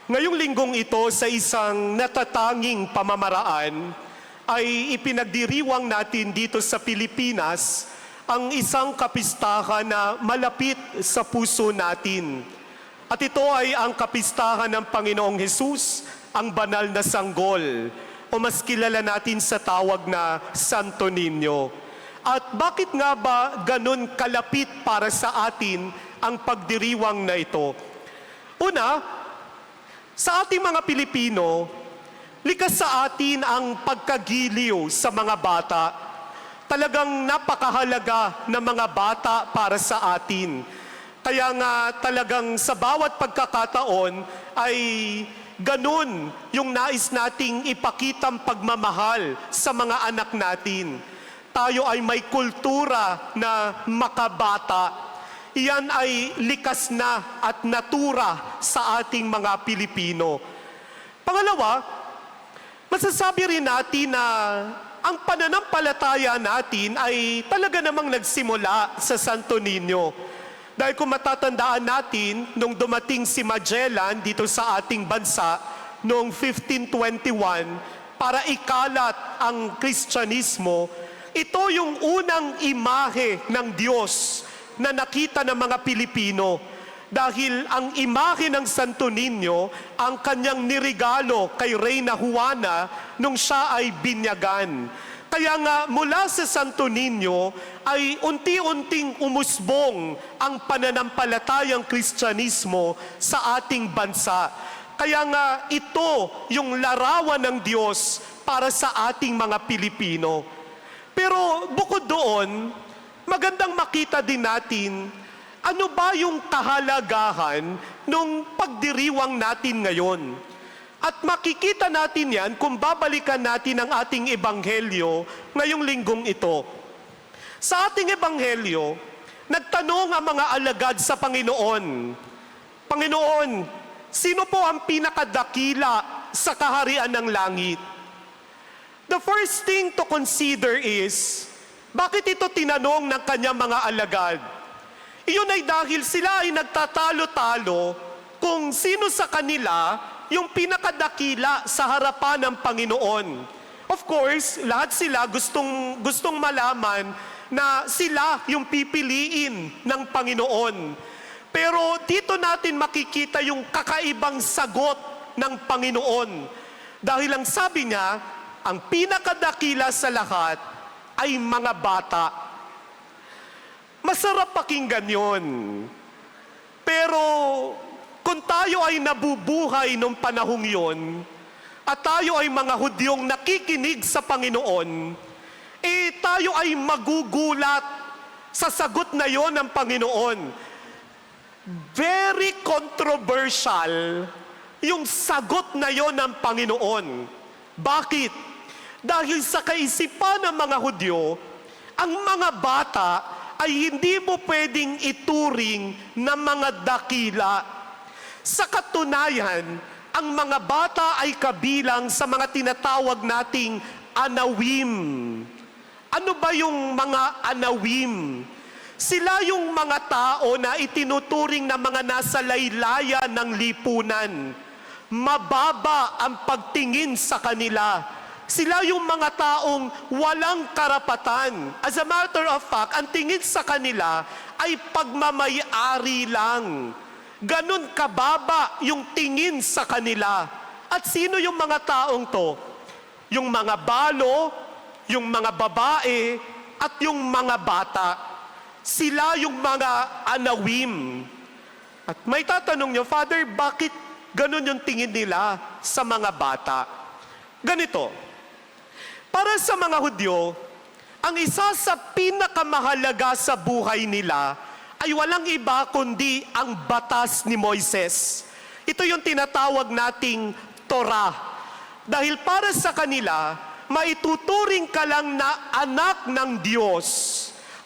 Ngayong linggong ito sa isang natatanging pamamaraan ay ipinagdiriwang natin dito sa Pilipinas ang isang kapistahan na malapit sa puso natin. At ito ay ang kapistahan ng Panginoong Hesus, ang banal na sanggol, o mas kilala natin sa tawag na Santo Niño. At bakit nga ba ganun kalapit para sa atin ang pagdiriwang na ito? Una, sa ating mga Pilipino, likas sa atin ang pagkagiliw sa mga bata. Talagang napakahalaga ng mga bata para sa atin. Kaya nga talagang sa bawat pagkakataon ay ganun yung nais nating ipakitang pagmamahal sa mga anak natin. Tayo ay may kultura na makabata. Iyan ay likas na at natura sa ating mga Pilipino. Pangalawa, masasabi rin natin na ang pananampalataya natin ay talaga namang nagsimula sa Santo Niño. Dahil kung matatandaan natin, nung dumating si Magellan dito sa ating bansa noong 1521 para ikalat ang Kristyanismo, ito yung unang imahe ng Diyos na nakita ng mga Pilipino. Dahil ang imahe ng Santo Niño ang kanyang nirigalo kay Reyna Juana nung siya ay binyagan. Kaya nga mula sa Santo Niño ay unti-unting umusbong ang pananampalatayang Kristyanismo sa ating bansa. Kaya nga ito yung larawan ng Diyos para sa ating mga Pilipino. Pero bukod doon, magandang makita din natin ano ba yung kahalagahan nung pagdiriwang natin ngayon. At makikita natin yan kung babalikan natin ang ating ebanghelyo ngayong linggong ito. Sa ating ebanghelyo, nagtanong ang mga alagad sa Panginoon, Panginoon, sino po ang pinakadakila sa kaharian ng langit? The first thing to consider is, bakit ito tinanong ng kanyang mga alagad? Iyon ay dahil sila ay nagtatalo-talo kung sino sa kanila yung pinakadakila sa harapan ng Panginoon. Of course, lahat sila gustong malaman na sila yung pipiliin ng Panginoon. Pero dito natin makikita yung kakaibang sagot ng Panginoon. Dahil ang sabi niya, ang pinakadakila sa lahat ay mga bata. Masarap pakinggan yun. Pero kung tayo ay nabubuhay nung panahong yon, at tayo ay mga Hudyong nakikinig sa Panginoon, tayo ay magugulat sa sagot na yon ng Panginoon. Very controversial yung sagot na yon ng Panginoon. Bakit? Dahil sa kaisipan ng mga Hudyo, ang mga bata ay hindi mo pwedeng ituring na mga dakila. Sa katunayan, ang mga bata ay kabilang sa mga tinatawag nating anawim. Ano ba yung mga anawim? Sila yung mga tao na itinuturing na mga nasa laylayan ng lipunan. Mababa ang pagtingin sa kanila. Sila yung mga taong walang karapatan. As a matter of fact, ang tingin sa kanila ay pagmamay-ari lang. Ganun kababa yung tingin sa kanila. At sino yung mga taong to? Yung mga balo, yung mga babae, at yung mga bata. Sila yung mga anawim. At may tatanong nyo, Father, bakit ganun yung tingin nila sa mga bata? Ganito. Para sa mga Hudyo, ang isa sa pinakamahalaga sa buhay nila ay walang iba kundi ang batas ni Moises. Ito yung tinatawag nating Torah. Dahil para sa kanila, maituturing ka lang na anak ng Diyos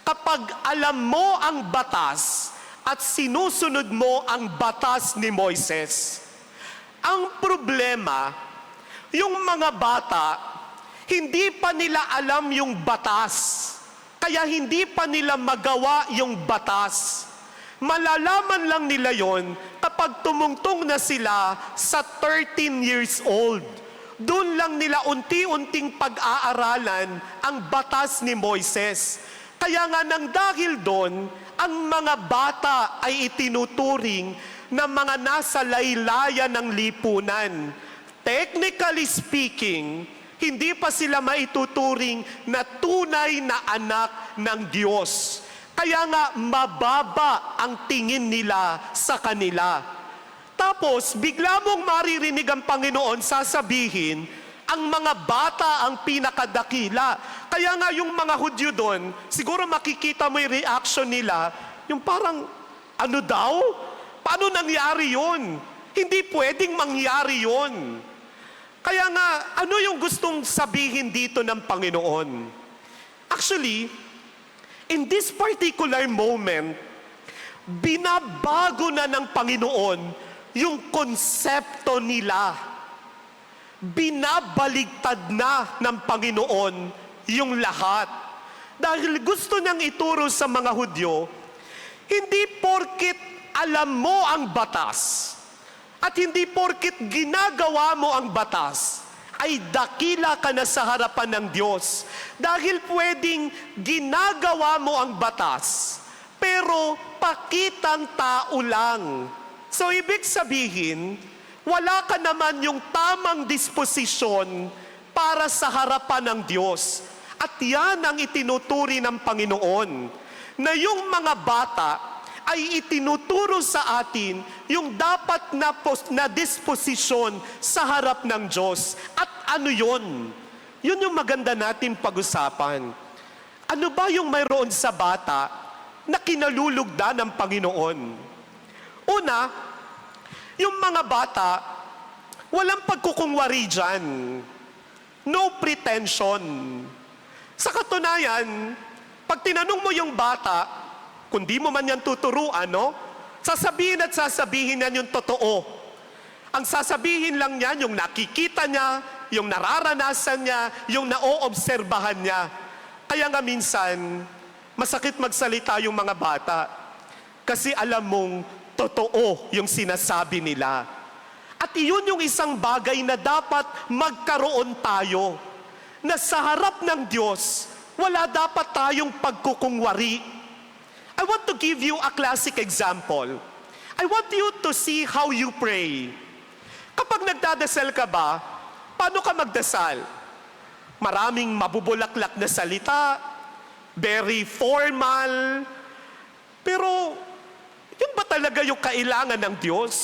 kapag alam mo ang batas at sinusunod mo ang batas ni Moises. Ang problema, yung mga bata, hindi pa nila alam yung batas. Kaya hindi pa nila magawa yung batas. Malalaman lang nila yon kapag tumungtong na sila sa 13 years old. Doon lang nila unti-unting pag-aaralan ang batas ni Moises. Kaya nga nang dahil doon, ang mga bata ay itinuturing na mga nasa laylayan ng lipunan. Technically speaking, hindi pa sila maituturing na tunay na anak ng Diyos. Kaya nga mababa ang tingin nila sa kanila. Tapos bigla mong maririnig ang Panginoon sasabihin, ang mga bata ang pinakadakila. Kaya nga yung mga Hudyo doon, siguro makikita mo yung reaction nila, yung parang, ano daw? Paano nangyari yun? Hindi pwedeng mangyari yun. Kaya nga, ano yung gustong sabihin dito ng Panginoon? Actually, in this particular moment, binabago na ng Panginoon yung konsepto nila. Binabaligtad na ng Panginoon yung lahat. Dahil gusto niyang ituro sa mga Hudyo, hindi porkit alam mo ang batas, at hindi porkit ginagawa mo ang batas, ay dakila ka na sa harapan ng Diyos. Dahil pwedeng ginagawa mo ang batas, pero pakitang tao lang. So ibig sabihin, wala ka naman yung tamang disposisyon para sa harapan ng Diyos. At yan ang itinuturi ng Panginoon, na yung mga bata ay itinuturo sa atin yung dapat na disposisyon sa harap ng Diyos. At ano yun? Yun yung maganda natin pag-usapan. Ano ba yung mayroon sa bata na kinalulugda ng Panginoon? Una, yung mga bata, walang pagkukungwari dyan. No pretension. Sa katunayan, pag tinanong mo yung bata, kung di mo man yan tuturuan, no? Sasabihin at sasabihin yan yung totoo. Ang sasabihin lang yan, yung nakikita niya, yung nararanasan niya, yung naoobserbahan niya. Kaya nga minsan, masakit magsalita yung mga bata. Kasi alam mong totoo yung sinasabi nila. At iyon yung isang bagay na dapat magkaroon tayo. Na sa harap ng Diyos, wala dapat tayong pagkukungwari. I want to give you a classic example. I want you to see how you pray. Kapag nagdadasal ka ba, paano ka magdasal? Maraming mabubulaklak na salita, very formal, pero yun ba talaga yung kailangan ng Diyos?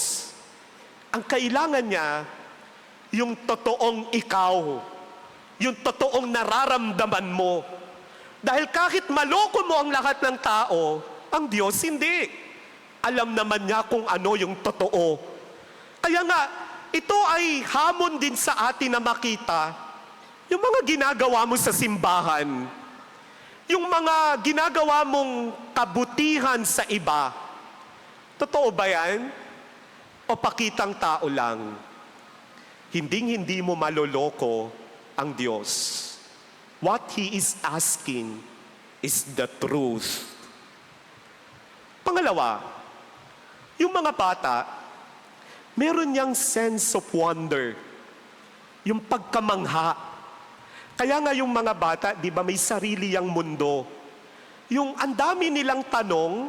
Ang kailangan niya, yung totoong ikaw, yung totoong nararamdaman mo. Dahil kahit maloko mo ang lahat ng tao, ang Diyos hindi. Alam naman niya kung ano yung totoo. Kaya nga, ito ay hamon din sa atin na makita yung mga ginagawa mo sa simbahan, yung mga ginagawa mong kabutihan sa iba. Totoo ba yan? O pakitang tao lang? Hinding-hindi mo maloloko ang Diyos. What He is asking is the truth. Pangalawa, yung mga bata, meron niyang sense of wonder. Yung pagkamangha. Kaya nga yung mga bata, di ba may sarili yang mundo. Yung ang dami nilang tanong,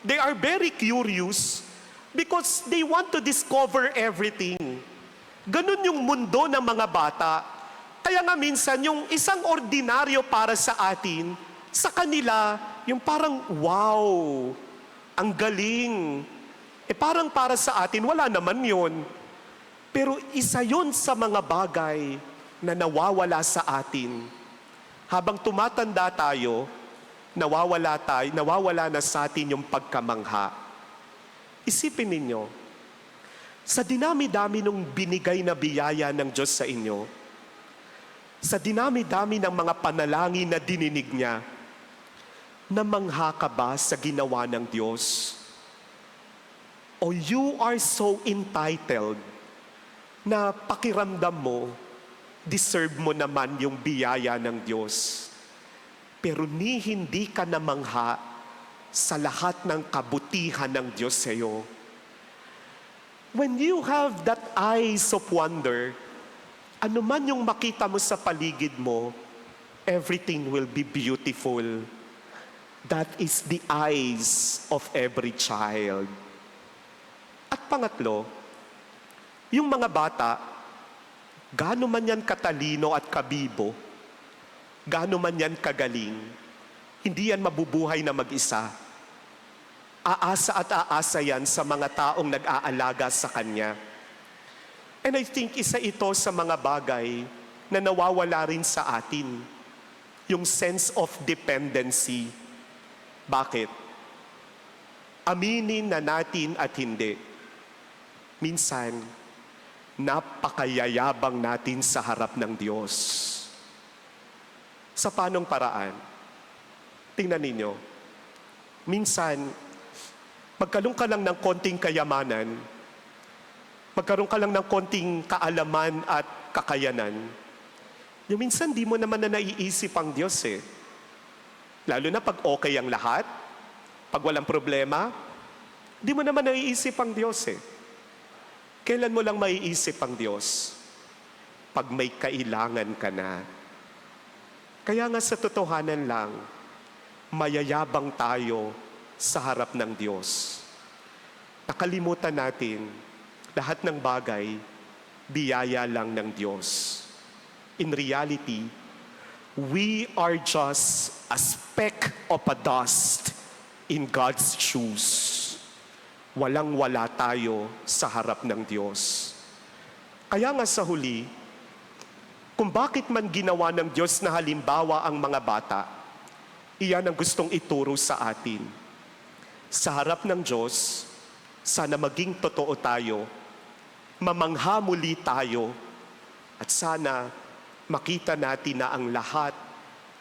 they are very curious because they want to discover everything. Ganun yung mundo ng mga bata. Kaya nga minsan, yung isang ordinaryo para sa atin, sa kanila, yung parang, wow, ang galing. Parang para sa atin, wala naman yun. Pero isa yun sa mga bagay na nawawala sa atin. Habang tumatanda tayo, nawawala na sa atin yung pagkamangha. Isipin ninyo, sa dinami-dami nung binigay na biyaya ng Diyos sa inyo, sa dinami-dami ng mga panalangin na dininig niya, namangha ka ba sa ginawa ng Diyos? O you are so entitled na pakiramdam mo, deserve mo naman yung biyaya ng Diyos. Pero hindi ka namangha sa lahat ng kabutihan ng Diyos sa iyo. When you have that eyes of wonder, ano man yung makita mo sa paligid mo, everything will be beautiful. That is the eyes of every child. At pangatlo, yung mga bata, gaano man yan katalino at kabibo, gaano man yan kagaling, hindi yan mabubuhay na mag-isa. Aasa at aasa yan sa mga taong nag-aalaga sa kanya. And I think isa ito sa mga bagay na nawawala rin sa atin. Yung sense of dependency. Bakit? Aminin na natin at hindi. Minsan, napakayayabang natin sa harap ng Diyos. Sa panong paraan? Tingnan ninyo. Minsan, magkaroon ka lang ng konting kayamanan, magkaroon ka lang ng konting kaalaman at kakayanan, yung minsan di mo naman na naiisip ang Diyos eh. Lalo na pag okay ang lahat, pag walang problema, di mo naman naiisip ang Diyos eh. Kailan mo lang maiisip ang Diyos? Pag may kailangan ka na. Kaya nga sa totohanan lang, mayayabang tayo sa harap ng Diyos. Nakalimutan natin, lahat ng bagay, biyaya lang ng Diyos. In reality, we are just a speck of a dust in God's shoes. Walang-wala tayo sa harap ng Diyos. Kaya nga sa huli, kung bakit man ginawa ng Diyos na halimbawa ang mga bata, iyan ang gustong ituro sa atin. Sa harap ng Diyos, sana maging totoo tayo, mamangha muli tayo, at sana makita natin na ang lahat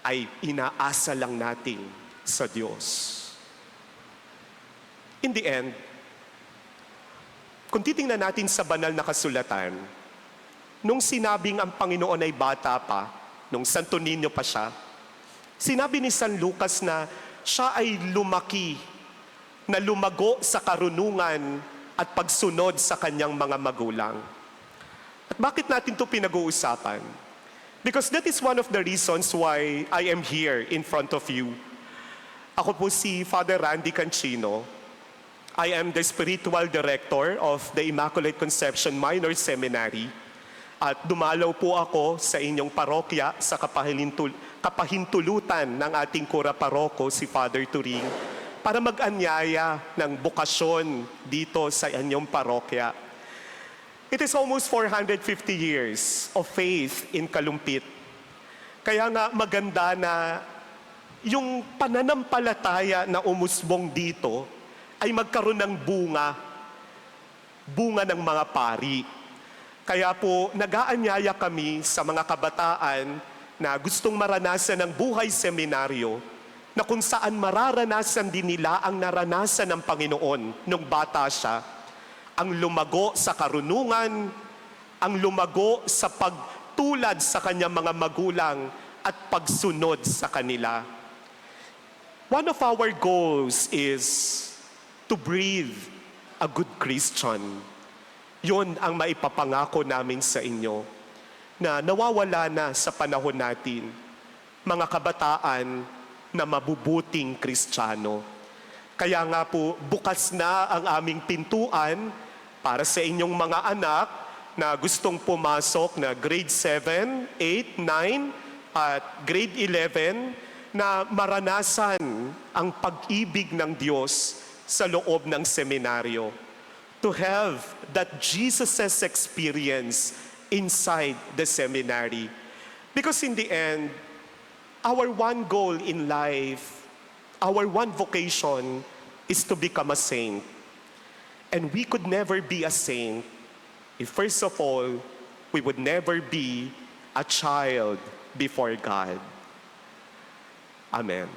ay inaasa lang natin sa Diyos. In the end, kung titingnan natin sa banal na kasulatan, nung sinabing ang Panginoon ay bata pa, nung Santo Niño pa siya, sinabi ni San Lucas na siya ay lumaki, na lumago sa karunungan at pagsunod sa kanyang mga magulang. At bakit natin ito pinag-uusapan? Because that is one of the reasons why I am here in front of you. Ako po si Father Randy Cancino. I am the spiritual director of the Immaculate Conception Minor Seminary. At dumalaw po ako sa inyong parokya sa kapahintulutan ng ating kura paroko, si Father Turing, para mag-anyaya ng bukasyon dito sa inyong parokya. It is almost 450 years of faith in Kalumpit. Kaya nga maganda na yung pananampalataya na umusbong dito ay magkaroon ng bunga ng mga pari. Kaya po nag-aanyaya kami sa mga kabataan na gustong maranasan ng buhay seminaryo, na kung saan mararanasan din nila ang naranasan ng Panginoon nung bata siya, ang lumago sa karunungan, ang lumago sa pagtulad sa kanyang mga magulang at pagsunod sa kanila. One of our goals is to breathe a good Christian. Yun ang maipapangako namin sa inyo na nawawala na sa panahon natin, mga kabataan na mabubuting Kristiyano. Kaya nga po, bukas na ang aming pintuan para sa inyong mga anak na gustong pumasok na grade 7, 8, 9 at grade 11 na maranasan ang pag-ibig ng Diyos sa loob ng seminaryo. To have that Jesus' experience inside the seminary. Because in the end, our one goal in life, our one vocation is to become a saint. And we could never be a saint if first of all, we would never be a child before God. Amen.